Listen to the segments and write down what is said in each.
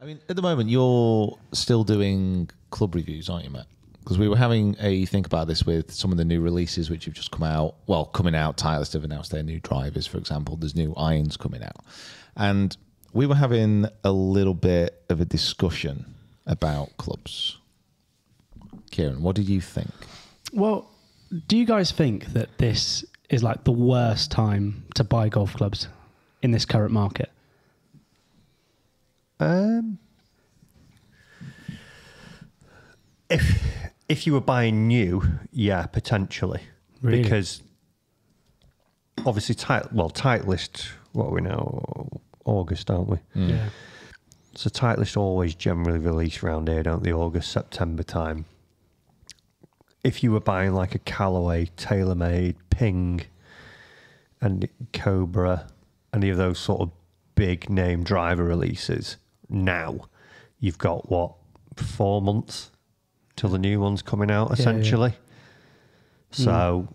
I mean, at the moment, you're still doing club reviews, aren't you, Matt? Because we were having a think about this with some of the new releases which have just come out. Well, coming out, Titleist have announced their new drivers, for example. There's new irons coming out. And we were having a little bit of a discussion about clubs. Kieran, what did you think? Well, do you guys think that this is like the worst time to buy golf clubs in this current market? If you were buying new, yeah, potentially. Really? Because obviously, Titleist, what are we now? August, aren't we? Yeah. So Titleist always generally release around here, don't they? August, September time. If you were buying like a Callaway, TaylorMade, Ping, and Cobra, any of those sort of big name driver releases, now you've got, what, 4 months till the new one's coming out, essentially. So,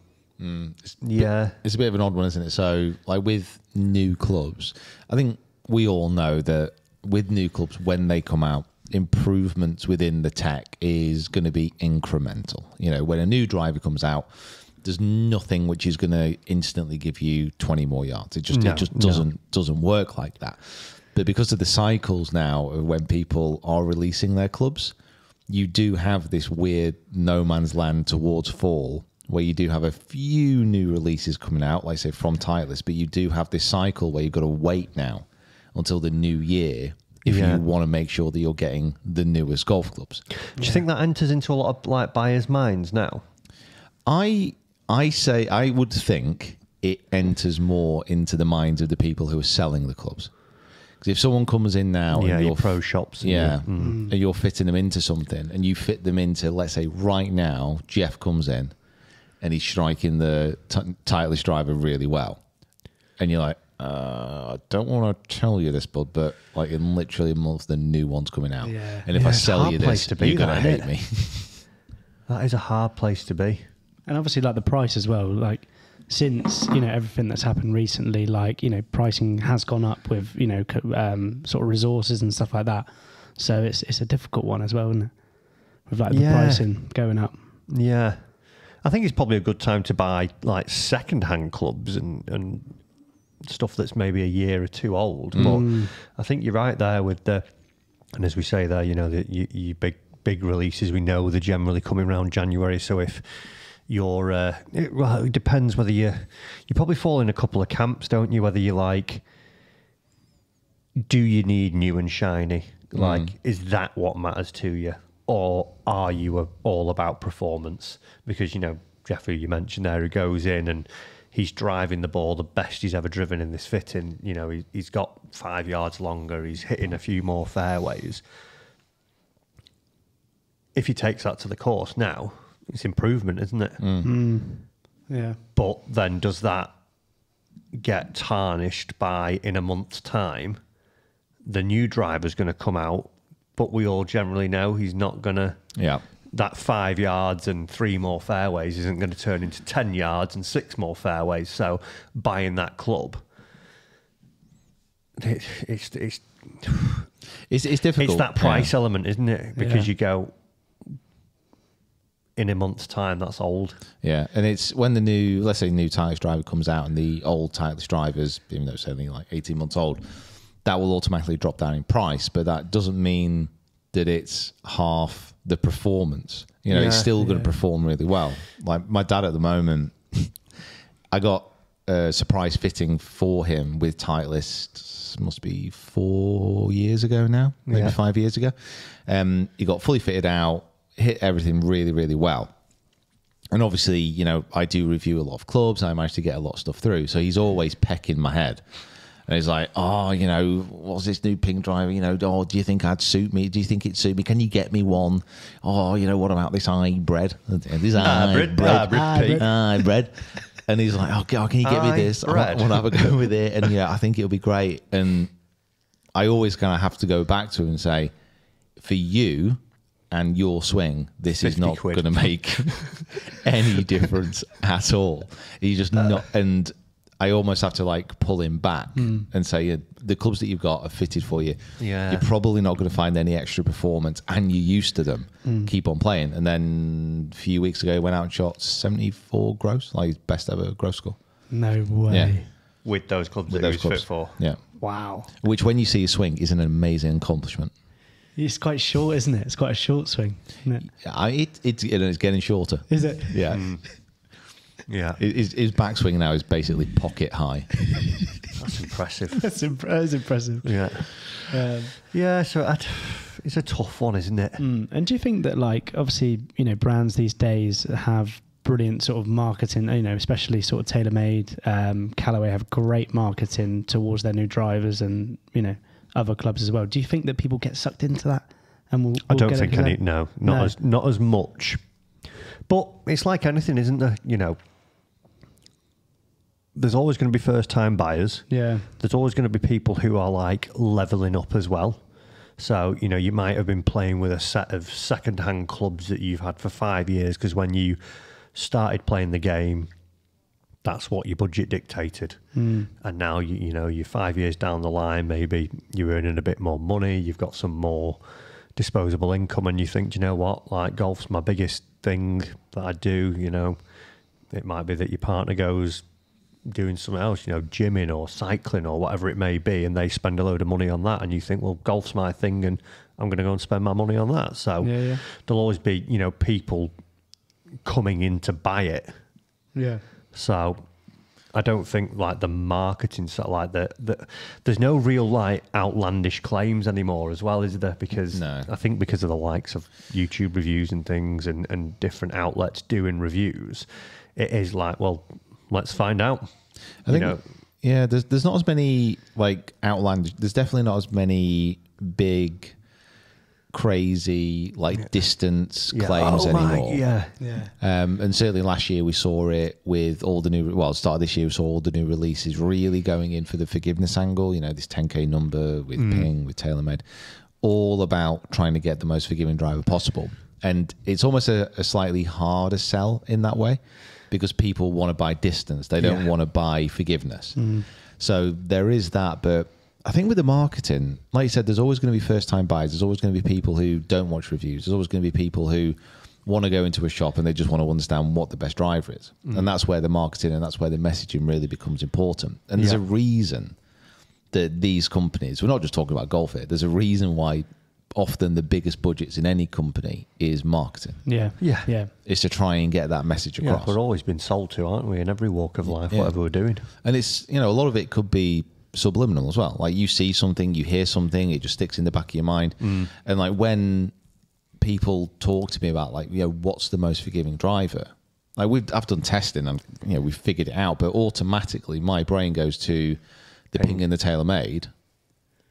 yeah. It's a bit of an odd one, isn't it? So, like with new clubs, I think we all know that with new clubs, when they come out, improvements within the tech is going to be incremental. You know, when a new driver comes out, there's nothing which is going to instantly give you 20 more yards. It just doesn't work like that. But because of the cycles now of when people are releasing their clubs, you do have this weird no man's land towards fall where you do have a few new releases coming out, like say from Titleist, but you do have this cycle where you've got to wait now until the new year if you want to make sure that you're getting the newest golf clubs. Do you think that enters into a lot of like buyers' minds now? I would think it enters more into the minds of the people who are selling the clubs. Because if someone comes in now, and your pro shops, and you're fitting them into something, and you fit them into, let's say, right now, Jeff comes in, and he's striking the Titleist driver really well, and you're like, I don't want to tell you this, bud, but like in literally a month, the new one's coming out, and if I sell you this, you're gonna hate me. That is a hard place to be, and obviously, like the price as well, like. Since, you know, everything that's happened recently, like, you know, pricing has gone up with, you know, sort of resources and stuff like that. So it's a difficult one as well, isn't it? With like the pricing going up. Yeah. I think it's probably a good time to buy like second-hand clubs and stuff that's maybe a year or two old. But I think you're right there with the, and as we say there, you know, your big releases, we know they're generally coming around January. So if you're, it depends whether you probably fall in a couple of camps, don't you? Whether you like, do you need new and shiny? Like, is that what matters to you? Or are you all about performance? Because, you know, Jeffrey, you mentioned there, who goes in and he's driving the ball the best he's ever driven in this fitting. You know, he's got 5 yards longer. He's hitting a few more fairways. If he takes that to the course now, it's improvement, isn't it? Yeah. But then does that get tarnished by, in a month's time, the new driver's going to come out, but we all generally know he's not going to... Yeah. That 5 yards and 3 more fairways isn't going to turn into 10 yards and 6 more fairways. So buying that club, it's difficult. It's that price element, isn't it? Because you go... in a month's time, that's old. Yeah, and it's when the new, let's say, new Titleist driver comes out and the old Titleist drivers, even though it's only like 18 months old, that will automatically drop down in price, but that doesn't mean that it's half the performance. You know, it's still going to perform really well. Like my dad at the moment, I got a surprise fitting for him with Titleist, must be 4 years ago now, maybe 5 years ago. He got fully fitted out, hit everything really, really well. And obviously, you know, I do review a lot of clubs. I managed to get a lot of stuff through. So he's always pecking my head. And he's like, oh, you know, what's this new Ping driver? You know, oh, do you think I'd suit me? Do you think it'd suit me? Can you get me one? Oh, you know, what about this hybrid? This hybrid. And he's like, oh, can you get me this? I want to have a go with it. And yeah, I think it'll be great. And I always kind of have to go back to him and say, for you and your swing, this is not going to make any difference at all. You just not, and I almost have to like pull him back and say the clubs that you've got are fitted for you. Yeah. You're probably not going to find any extra performance, and you're used to them. Keep on playing. And then a few weeks ago, he went out and shot 74 gross, like his best ever gross score. No way. Yeah. With those clubs With that those he was clubs. fit for. Yeah. Wow. Which, when you see a swing, is an amazing accomplishment. It's quite short, isn't it? It's quite a short swing, isn't it? It's getting shorter. Is it? Yeah. Yeah. His backswing now is basically pocket high. That's impressive. That's impressive. Yeah. Um, Yeah, so it's a tough one, isn't it? And do you think that, like, obviously, you know, brands these days have brilliant sort of marketing, you know, especially sort of TaylorMade, Callaway have great marketing towards their new drivers and, you know, other clubs as well. Do you think that people get sucked into that? And we'll I don't get think it any. No, not as much. But it's like anything, isn't there? You know, there's always going to be first-time buyers. Yeah. There's always going to be people who are like leveling up as well. So, you know, you might have been playing with a set of second-hand clubs that you've had for 5 years because when you started playing the game, that's what your budget dictated. And now, you know, you're 5 years down the line, maybe you're earning a bit more money, you've got some more disposable income, and you think, do you know what, like golf's my biggest thing that I do, you know. It might be that your partner goes doing something else, you know, gymming or cycling or whatever it may be, and they spend a load of money on that, and you think, well, golf's my thing and I'm going to go and spend my money on that. So there'll always be, you know, people coming in to buy it. Yeah. So I don't think like the marketing side, like there's no real like outlandish claims anymore as well, is there? Because No. I think because of the likes of YouTube reviews and things and different outlets doing reviews, it is like, well, let's find out. I think, yeah, there's not as many like outlandish. There's definitely not as many big, crazy like distance claims anymore. Yeah. And certainly last year we saw it with all the new. Well, start of this year we saw all the new releases really going in for the forgiveness angle. You know, this 10K number with Ping, with TaylorMade, all about trying to get the most forgiving driver possible. And it's almost a slightly harder sell in that way, because people want to buy distance. They don't want to buy forgiveness. So there is that. But I think with the marketing, like you said, there's always going to be first-time buyers. There's always going to be people who don't watch reviews. There's always going to be people who want to go into a shop and they just want to understand what the best driver is. And that's where the marketing and that's where the messaging really becomes important. And there's a reason that these companies, we're not just talking about golf here, there's a reason why often the biggest budgets in any company is marketing. Yeah. It's to try and get that message across. We're always been sold to, aren't we, in every walk of life, whatever we're doing. And it's, you know, a lot of it could be subliminal as well. Like you see something, you hear something, it just sticks in the back of your mind. And like when people talk to me about like, you know, what's the most forgiving driver? Like I've done testing and, you know, we've figured it out, but automatically my brain goes to the Ping and the TaylorMade,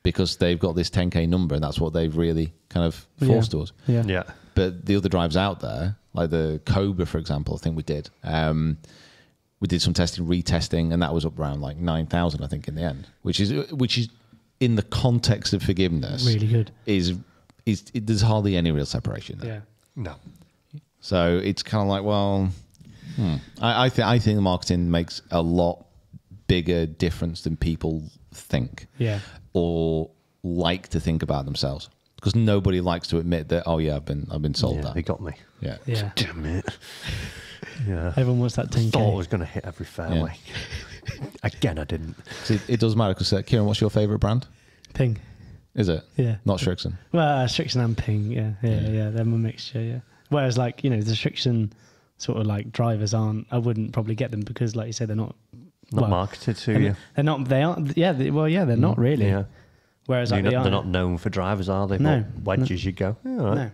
because they've got this 10K number and that's what they've really kind of forced to us. Yeah. But the other drivers out there, like the Cobra, for example, I think we did. We did some testing, retesting, and that was up around like 9,000, I think, in the end, which is in the context of forgiveness, Really good. There's hardly any real separation there. Yeah. No. So it's kind of like, well, I think the marketing makes a lot bigger difference than people think. Yeah. Or like to think about themselves, because nobody likes to admit that, oh yeah, I've been sold that. They got me. Yeah. Yeah. Damn it. Yeah. Everyone wants that 10K. Thought I was going to hit every fairway. Again, I didn't. See, it does matter, because Kieran, what's your favourite brand? Ping. Is it? Yeah. Not Strixon. Well, Strixon and Ping. Yeah. They're a mixture. Yeah. Whereas, like, you know, the Strixon sort of like drivers aren't. I wouldn't probably get them because, like you said, they're not Marketed to you. They're not. They aren't. Yeah. They're not really. Yeah. Whereas like, they're not known for drivers, are they? No. But wedges, you go. Yeah, all right. No.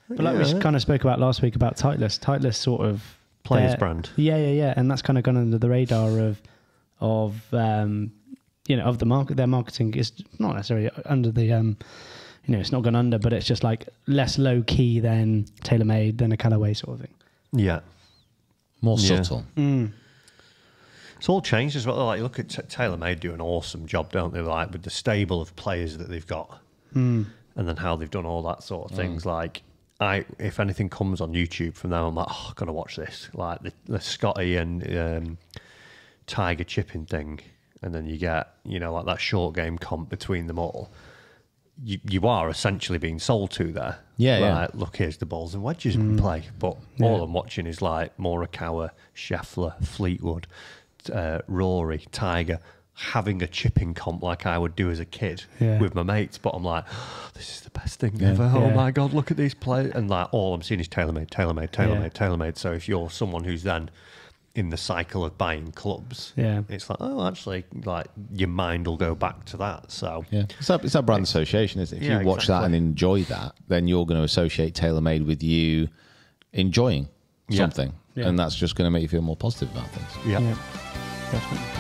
But like we kind of spoke about last week about Titleist. Titleist sort of Players brand. Yeah. And that's kind of gone under the radar of you know, of the market. Their marketing is not necessarily under the you know, it's not gone under, but it's just like less low key than TaylorMade, than a Callaway sort of thing. Yeah. More Yeah. subtle. It's all changed as well. Like, you look at TaylorMade do an awesome job, don't they? Like with the stable of players that they've got, and then how they've done all that sort of things. Like, if anything comes on YouTube from them, I'm like, oh, I've got to watch this. Like the Scotty and Tiger chipping thing, and then you get, like that short game comp between them all, you are essentially being sold to there. Yeah. Look, here's the balls and wedges we play. But all I'm watching is like Morikawa, Scheffler, Fleetwood, Rory, Tiger, having a chipping comp like I would do as a kid with my mates. But I'm like, this is the best thing ever. Oh my God, look at these players. And like all I'm seeing is TaylorMade. So if you're someone who's then in the cycle of buying clubs, it's like, oh, actually, like your mind will go back to that. So it's that brand association, isn't it? If you watch that and enjoy that, then you're going to associate TaylorMade with you enjoying something, and that's just going to make you feel more positive about things. Yeah, definitely.